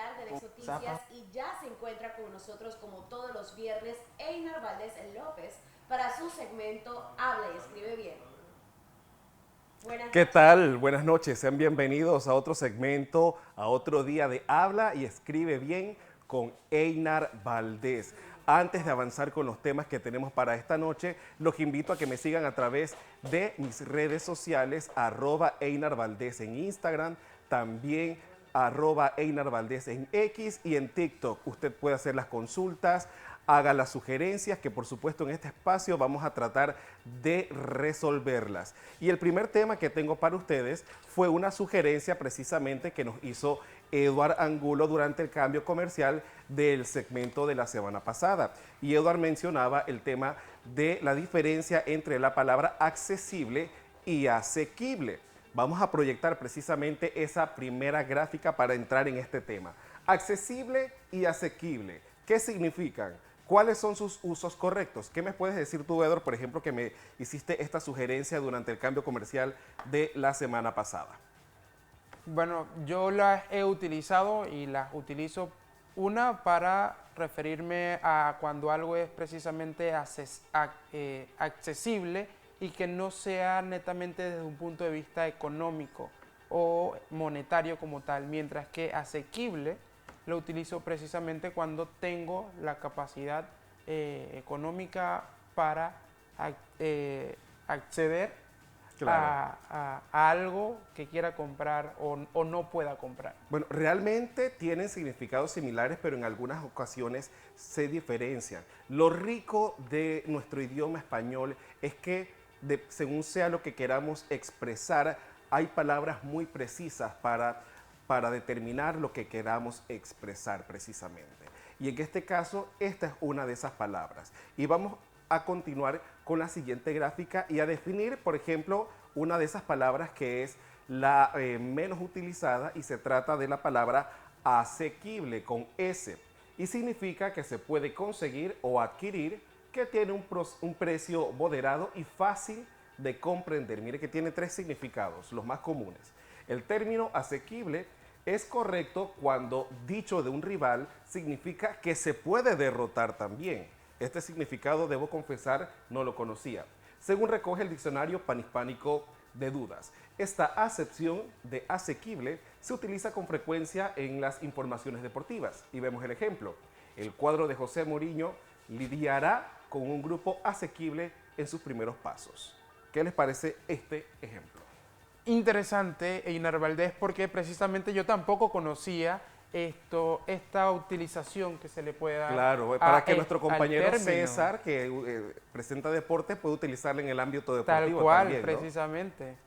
hablar de las noticias y ya se encuentra con nosotros como todos los viernes Einar Valdés López para su segmento Habla y Escribe Bien. Buenas ¿Qué noches. tal? Buenas noches, sean bienvenidos a otro segmento, a otro día de Habla y Escribe Bien con Einar Valdés. Antes de avanzar con los temas que tenemos para esta noche, los invito a que me sigan a través de mis redes sociales, @Einar Valdés en Instagram, también @Einar Valdés en X y en TikTok. Usted puede hacer las consultas, haga las sugerencias, que por supuesto en este espacio vamos a tratar de resolverlas. Y el primer tema que tengo para ustedes fue una sugerencia precisamente que nos hizo Eduard Angulo durante el cambio comercial del segmento de la semana pasada. Y Eduard mencionaba el tema de la diferencia entre la palabra accesible y asequible. Vamos a proyectar precisamente esa primera gráfica para entrar en este tema. Accesible y asequible. ¿Qué significan? ¿Cuáles son sus usos correctos? ¿Qué me puedes decir tú, Edward, por ejemplo, que me hiciste esta sugerencia durante el cambio comercial de la semana pasada? Bueno, yo las he utilizado y las utilizo una para referirme a cuando algo es precisamente accesible y que no sea netamente desde un punto de vista económico o monetario como tal, mientras que asequible lo utilizo precisamente cuando tengo la capacidad económica para acceder Claro. a algo que quiera comprar o no pueda comprar. Bueno, realmente tienen significados similares, pero en algunas ocasiones se diferencian. Lo rico de nuestro idioma español es que, según sea lo que queramos expresar, hay palabras muy precisas para determinar lo que queramos expresar precisamente. Y en este caso, esta es una de esas palabras. Y vamos a continuar con la siguiente gráfica y a definir, por ejemplo, una de esas palabras que es la menos utilizada y se trata de la palabra asequible con S y significa que se puede conseguir o adquirir, que tiene un precio moderado y fácil de comprender. Mire que tiene tres significados, los más comunes. El término asequible es correcto cuando dicho de un rival significa que se puede derrotar también. Este significado, debo confesar, no lo conocía. Según recoge el diccionario panhispánico de Dudas, esta acepción de asequible se utiliza con frecuencia en las informaciones deportivas. Y vemos el ejemplo. El cuadro de José Mourinho lidiará con un grupo asequible en sus primeros pasos. ¿Qué les parece este ejemplo? Interesante, Einar Valdés, porque precisamente yo tampoco conocía esta utilización que se le puede dar Claro, para que nuestro al compañero término. César, que presenta deporte, pueda utilizarlo en el ámbito Tal deportivo cual, también, ¿no? precisamente.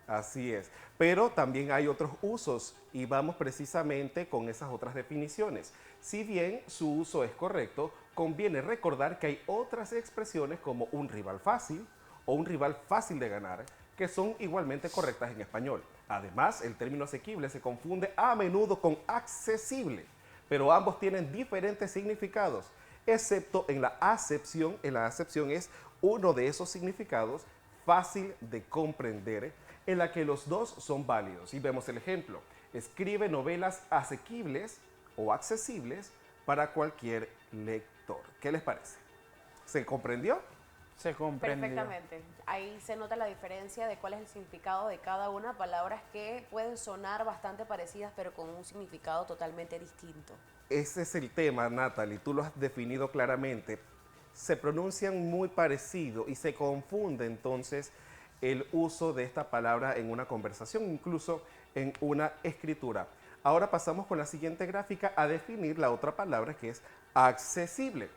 Así es. Pero también hay otros usos y vamos precisamente con esas otras definiciones. Si bien su uso es correcto, conviene recordar que hay otras expresiones como un rival fácil o un rival fácil de ganar que son igualmente correctas en español. Además, el término asequible se confunde a menudo con accesible, pero ambos tienen diferentes significados, excepto en la acepción. En la acepción es uno de esos significados fácil de comprender, en la que los dos son válidos. Y vemos el ejemplo. Escribe novelas asequibles o accesibles para cualquier lector. ¿Qué les parece? ¿Se comprendió? Se comprendió. Perfectamente. Ahí se nota la diferencia de cuál es el significado de cada una, palabras que pueden sonar bastante parecidas pero con un significado totalmente distinto. Ese es el tema, Natalie, tú lo has definido claramente. Se pronuncian muy parecido y se confunde entonces el uso de esta palabra en una conversación, incluso en una escritura. Ahora pasamos con la siguiente gráfica a definir la otra palabra que es accesible,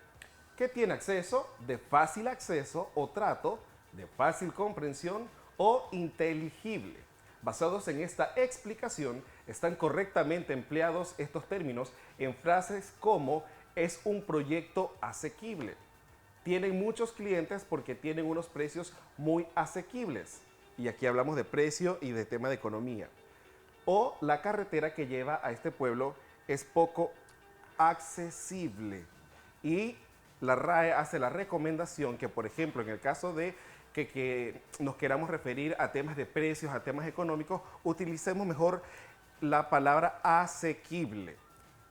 que tiene acceso, de fácil acceso o trato, de fácil comprensión o inteligible. Basados en esta explicación, están correctamente empleados estos términos en frases como es un proyecto asequible. Tienen muchos clientes porque tienen unos precios muy asequibles. Y aquí hablamos de precio y de tema de economía. O la carretera que lleva a este pueblo es poco accesible. Y la RAE hace la recomendación que, por ejemplo, en el caso de que nos queramos referir a temas de precios, a temas económicos, utilicemos mejor la palabra asequible.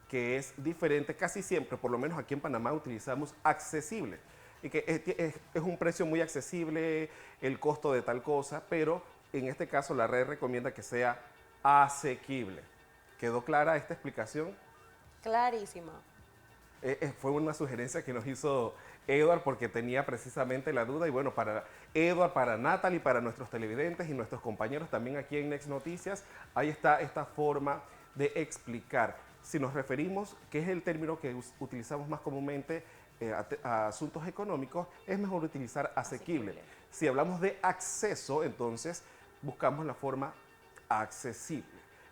que es diferente. Casi siempre, por lo menos aquí en Panamá, utilizamos accesible. Y que es un precio muy accesible, el costo de tal cosa, pero en este caso la red recomienda que sea asequible. ¿Quedó clara esta explicación? Clarísima. Fue una sugerencia que nos hizo Edward porque tenía precisamente la duda. Y bueno, para Edward, para Natalie, para nuestros televidentes y nuestros compañeros también aquí en Next Noticias, ahí está esta forma de explicar. Si nos referimos, que es el término que utilizamos más comúnmente a asuntos económicos, es mejor utilizar asequible. Si hablamos de acceso, entonces buscamos la forma accesible,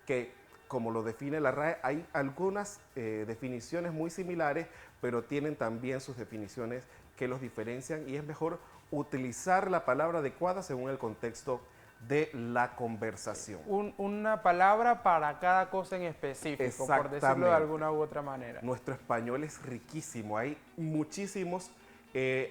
que como lo define la RAE, hay algunas definiciones muy similares, pero tienen también sus definiciones que los diferencian y es mejor utilizar la palabra adecuada según el contexto de la conversación. Una palabra para cada cosa en específico, por decirlo de alguna u otra manera. Nuestro español es riquísimo, hay muchísimos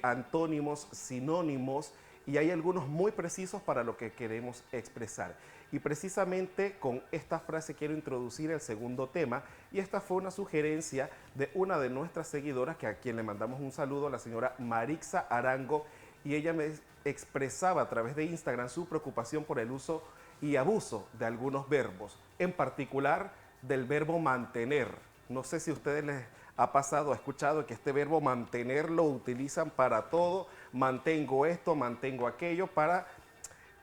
antónimos, sinónimos, y hay algunos muy precisos para lo que queremos expresar. Y precisamente con esta frase quiero introducir el segundo tema, y esta fue una sugerencia de una de nuestras seguidoras, que a quien le mandamos un saludo, la señora Marixa Arango, y ella me expresaba a través de Instagram su preocupación por el uso y abuso de algunos verbos, en particular del verbo mantener. No sé si a ustedes les ha pasado, ha escuchado que este verbo mantener lo utilizan para todo, mantengo esto, mantengo aquello, para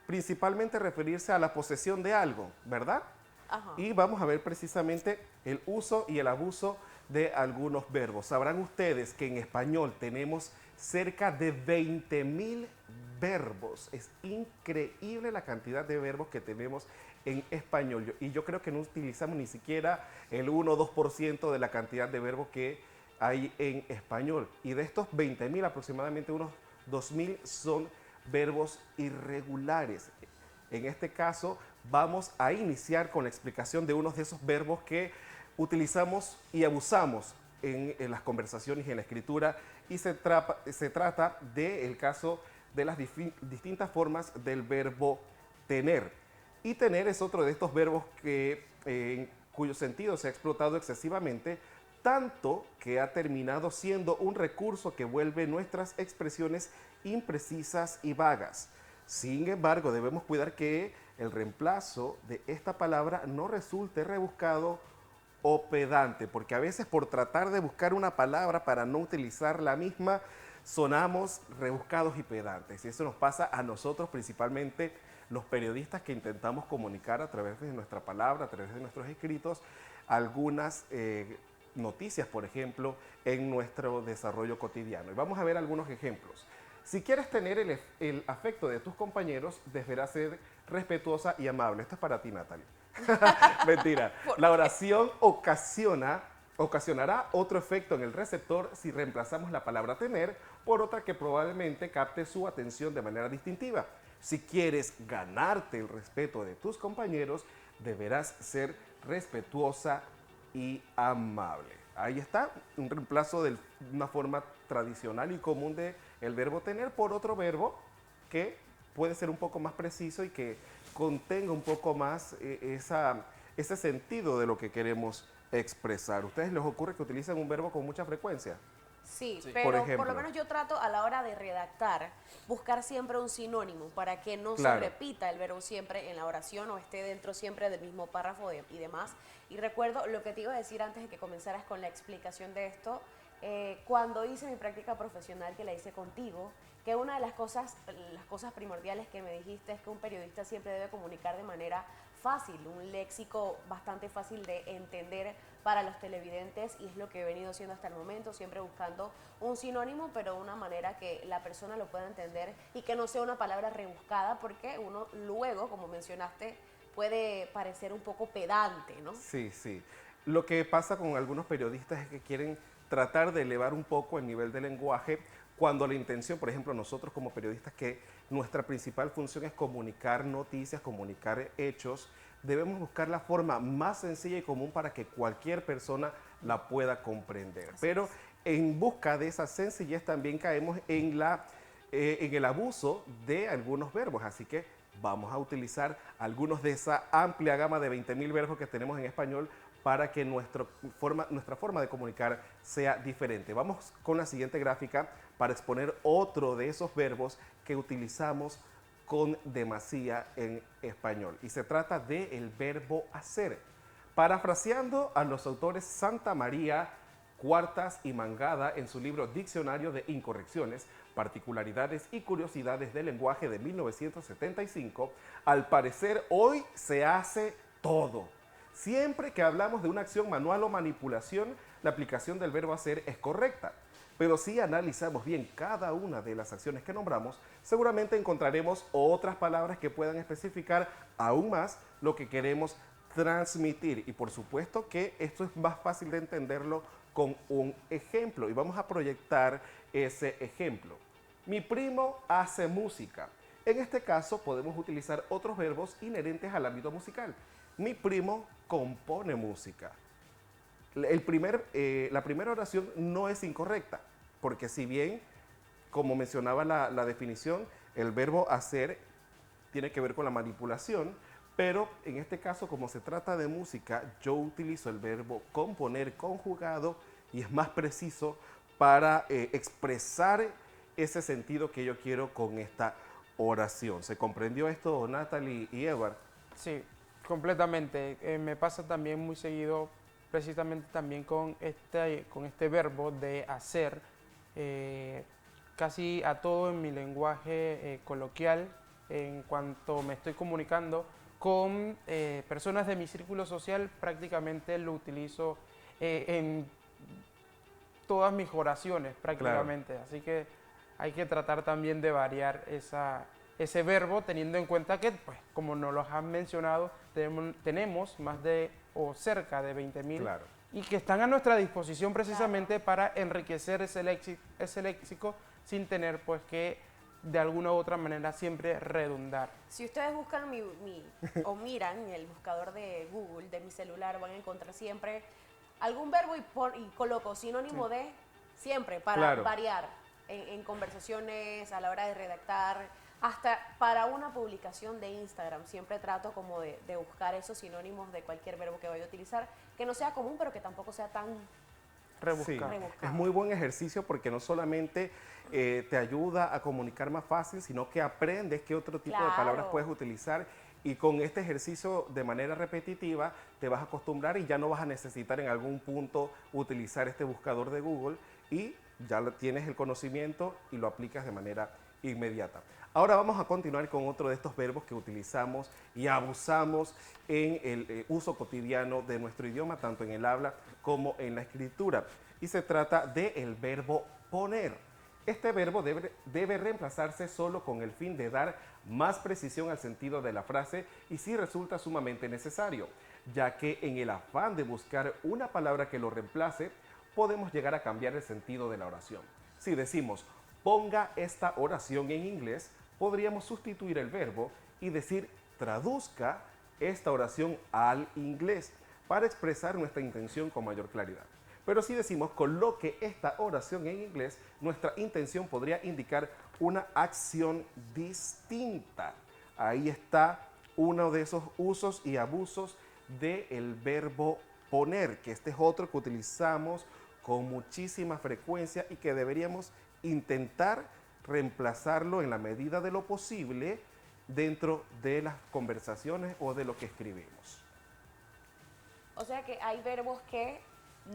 principalmente referirse a la posesión de algo, ¿verdad? Ajá. Y vamos a ver precisamente el uso y el abuso de algunos verbos. Sabrán ustedes que en español tenemos cerca de 20.000 verbos. Es increíble la cantidad de verbos que tenemos en español. Y yo creo que no utilizamos ni siquiera el 1 o 2% de la cantidad de verbos que hay en español. Y de estos 20.000, aproximadamente unos 2.000 son verbos irregulares. En este caso, vamos a iniciar con la explicación de unos de esos verbos que utilizamos y abusamos en las conversaciones y en la escritura, y se trata del caso de las distintas formas del verbo tener. Y tener es otro de estos verbos que, cuyo sentido se ha explotado excesivamente, tanto que ha terminado siendo un recurso que vuelve nuestras expresiones imprecisas y vagas. Sin embargo, debemos cuidar que el reemplazo de esta palabra no resulte rebuscado o pedante, porque a veces por tratar de buscar una palabra para no utilizar la misma, sonamos rebuscados y pedantes. Y eso nos pasa a nosotros, principalmente los periodistas que intentamos comunicar a través de nuestra palabra, a través de nuestros escritos, algunas noticias, por ejemplo, en nuestro desarrollo cotidiano. Y vamos a ver algunos ejemplos. Si quieres tener el afecto de tus compañeros, deberás ser respetuosa y amable. Esto es para ti, Natalie. Mentira. La oración ocasionará otro efecto en el receptor si reemplazamos la palabra tener por otra que probablemente capte su atención de manera distintiva. Si quieres ganarte el respeto de tus compañeros, deberás ser respetuosa y amable. Ahí está, un reemplazo de una forma tradicional y común del verbo tener por otro verbo que puede ser un poco más preciso y que contenga un poco más ese sentido de lo que queremos expresar. ¿A ustedes les ocurre que utilizan un verbo con mucha frecuencia? Sí, Por pero ejemplo. por lo menos yo trato a la hora de redactar, buscar siempre un sinónimo para que no Claro. se repita el verbo siempre en la oración o esté dentro siempre del mismo párrafo y demás. Y recuerdo lo que te iba a decir antes de que comenzaras con la explicación de esto, cuando hice mi práctica profesional, que la hice contigo, que una de las cosas primordiales que me dijiste es que un periodista siempre debe comunicar de manera fácil, un léxico bastante fácil de entender para los televidentes, y es lo que he venido haciendo hasta el momento, siempre buscando un sinónimo, pero de una manera que la persona lo pueda entender y que no sea una palabra rebuscada, porque uno luego, como mencionaste, puede parecer un poco pedante, ¿no? Sí, sí. Lo que pasa con algunos periodistas es que quieren tratar de elevar un poco el nivel del lenguaje, cuando la intención, por ejemplo, nosotros como periodistas, que nuestra principal función es comunicar noticias, comunicar hechos, debemos buscar la forma más sencilla y común para que cualquier persona la pueda comprender. Pero en busca de esa sencillez también caemos en el abuso de algunos verbos, así que vamos a utilizar algunos de esa amplia gama de 20.000 verbos que tenemos en español para que nuestra forma de comunicar sea diferente. Vamos con la siguiente gráfica para exponer otro de esos verbos que utilizamos con demasía en español. Y se trata del verbo hacer. Parafraseando a los autores Santa María, Cuartas y Mangada en su libro Diccionario de Incorrecciones, Particularidades y Curiosidades del Lenguaje de 1975, al parecer hoy se hace todo. Siempre que hablamos de una acción manual o manipulación, la aplicación del verbo hacer es correcta. Pero si analizamos bien cada una de las acciones que nombramos, seguramente encontraremos otras palabras que puedan especificar aún más lo que queremos transmitir. Y por supuesto que esto es más fácil de entenderlo con un ejemplo. Y vamos a proyectar ese ejemplo. Mi primo hace música. En este caso podemos utilizar otros verbos inherentes al ámbito musical. Mi primo compone música. La primera oración no es incorrecta, porque si bien, como mencionaba la definición, el verbo hacer tiene que ver con la manipulación, pero en este caso, como se trata de música, yo utilizo el verbo componer conjugado y es más preciso para expresar ese sentido que yo quiero con esta oración. ¿Se comprendió esto, Natalie y Edward? Sí, completamente. Me pasa también muy seguido, precisamente también con este verbo de hacer, casi a todo en mi lenguaje coloquial, en cuanto me estoy comunicando con personas de mi círculo social, prácticamente lo utilizo en todas mis oraciones, prácticamente. Claro. Así que hay que tratar también de variar ese verbo, teniendo en cuenta que, pues, como nos lo han mencionado, tenemos más de o cerca de 20.000 claro, y que están a nuestra disposición precisamente para enriquecer ese léxico sin tener pues que de alguna u otra manera siempre redundar. Si ustedes buscan o miran el buscador de Google de mi celular, van a encontrar siempre algún verbo y coloco sinónimo de siempre para claro, variar en conversaciones, a la hora de redactar, hasta para una publicación de Instagram. Siempre trato como de buscar esos sinónimos de cualquier verbo que vaya a utilizar, que no sea común, pero que tampoco sea tan rebuscado. Sí, es muy buen ejercicio porque no solamente te ayuda a comunicar más fácil, sino que aprendes qué otro tipo de palabras puedes utilizar, y con este ejercicio de manera repetitiva te vas a acostumbrar y ya no vas a necesitar en algún punto utilizar este buscador de Google, y ya tienes el conocimiento y lo aplicas de manera inmediata. Ahora vamos a continuar con otro de estos verbos que utilizamos y abusamos en el uso cotidiano de nuestro idioma, tanto en el habla como en la escritura. Y se trata del verbo poner. Este verbo debe reemplazarse solo con el fin de dar más precisión al sentido de la frase, y sí resulta sumamente necesario, ya que en el afán de buscar una palabra que lo reemplace, podemos llegar a cambiar el sentido de la oración. Si decimos ponga esta oración en inglés, podríamos sustituir el verbo y decir traduzca esta oración al inglés para expresar nuestra intención con mayor claridad. Pero si decimos coloque esta oración en inglés, nuestra intención podría indicar una acción distinta. Ahí está uno de esos usos y abusos del verbo poner, que este es otro que utilizamos con muchísima frecuencia y que deberíamos intentar reemplazarlo en la medida de lo posible dentro de las conversaciones o de lo que escribimos. O sea que hay verbos que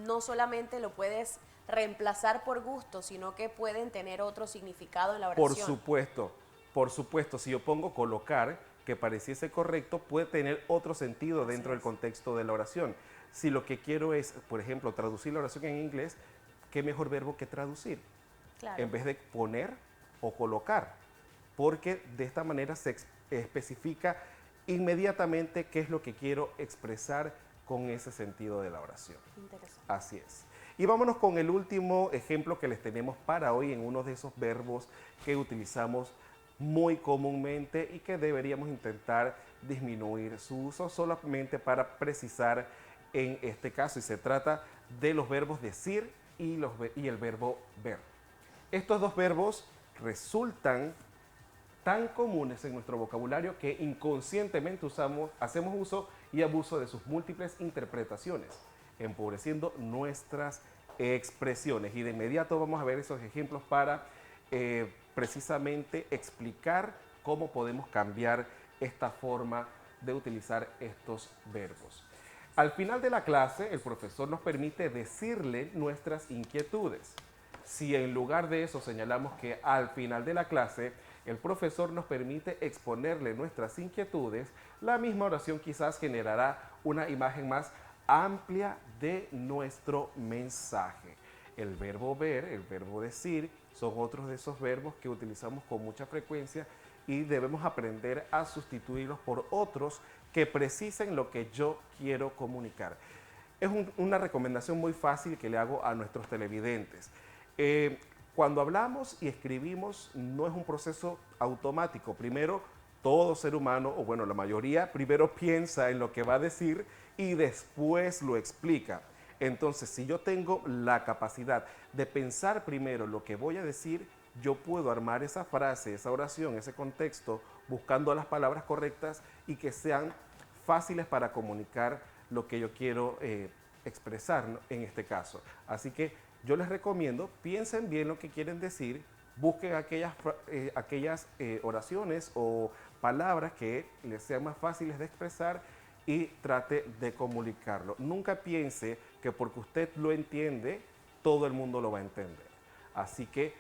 no solamente lo puedes reemplazar por gusto, sino que pueden tener otro significado en la oración. Por supuesto, si yo pongo colocar, que pareciese correcto, puede tener otro sentido dentro del contexto de la oración. Si lo que quiero es, por ejemplo, traducir la oración en inglés, ¿qué mejor verbo que traducir? Claro. En vez de poner o colocar, porque de esta manera se especifica inmediatamente qué es lo que quiero expresar con ese sentido de la oración. Interesante. Así es. Y vámonos con el último ejemplo que les tenemos para hoy en uno de esos verbos que utilizamos muy comúnmente y que deberíamos intentar disminuir su uso, solamente para precisar en este caso, y se trata de los verbos decir y el verbo ver. Estos dos verbos resultan tan comunes en nuestro vocabulario que inconscientemente hacemos uso y abuso de sus múltiples interpretaciones, empobreciendo nuestras expresiones. Y de inmediato vamos a ver esos ejemplos para precisamente explicar cómo podemos cambiar esta forma de utilizar estos verbos. Al final de la clase, el profesor nos permite decirle nuestras inquietudes. Si en lugar de eso señalamos que al final de la clase el profesor nos permite exponerle nuestras inquietudes, la misma oración quizás generará una imagen más amplia de nuestro mensaje. El verbo ver, el verbo decir, son otros de esos verbos que utilizamos con mucha frecuencia y debemos aprender a sustituirlos por otros que precisen lo que yo quiero comunicar. Es una recomendación muy fácil que le hago a nuestros televidentes. Cuando hablamos y escribimos no es un proceso automático. Primero, todo ser humano, o bueno, la mayoría, primero piensa en lo que va a decir y después lo explica. Entonces, si yo tengo la capacidad de pensar primero lo que voy a decir, yo puedo armar esa frase, esa oración, ese contexto, buscando las palabras correctas y que sean fáciles para comunicar lo que yo quiero expresar, ¿no?, en este caso. Así que yo les recomiendo, piensen bien lo que quieren decir, busquen aquellas oraciones o palabras que les sean más fáciles de expresar y trate de comunicarlo. Nunca piense que porque usted lo entiende, todo el mundo lo va a entender. Así que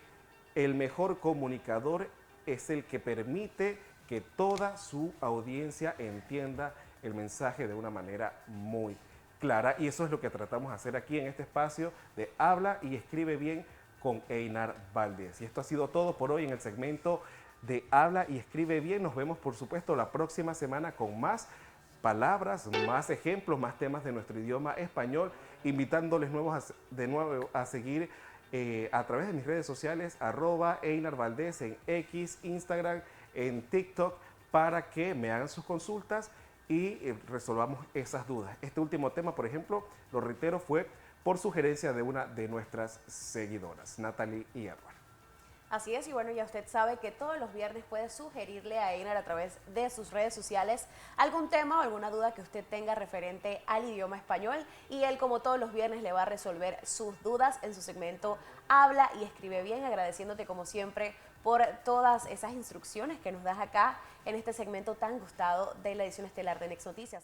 el mejor comunicador es el que permite que toda su audiencia entienda el mensaje de una manera muy clara, y eso es lo que tratamos de hacer aquí en este espacio de Habla y Escribe Bien con Einar Valdés. Y esto ha sido todo por hoy en el segmento de Habla y Escribe Bien. Nos vemos, por supuesto, la próxima semana con más palabras, más ejemplos, más temas de nuestro idioma español, invitándoles de nuevo a seguir a través de mis redes sociales, @Einar Valdés en X, Instagram, en TikTok, para que me hagan sus consultas y resolvamos esas dudas. Este último tema, por ejemplo, lo reitero, fue por sugerencia de una de nuestras seguidoras, Natalie y Edward. Así es, y bueno, ya usted sabe que todos los viernes puede sugerirle a Einar a través de sus redes sociales algún tema o alguna duda que usted tenga referente al idioma español, y él, como todos los viernes, le va a resolver sus dudas en su segmento Habla y Escribe Bien, agradeciéndote como siempre por todas esas instrucciones que nos das acá en este segmento tan gustado de la edición estelar de Next Noticias.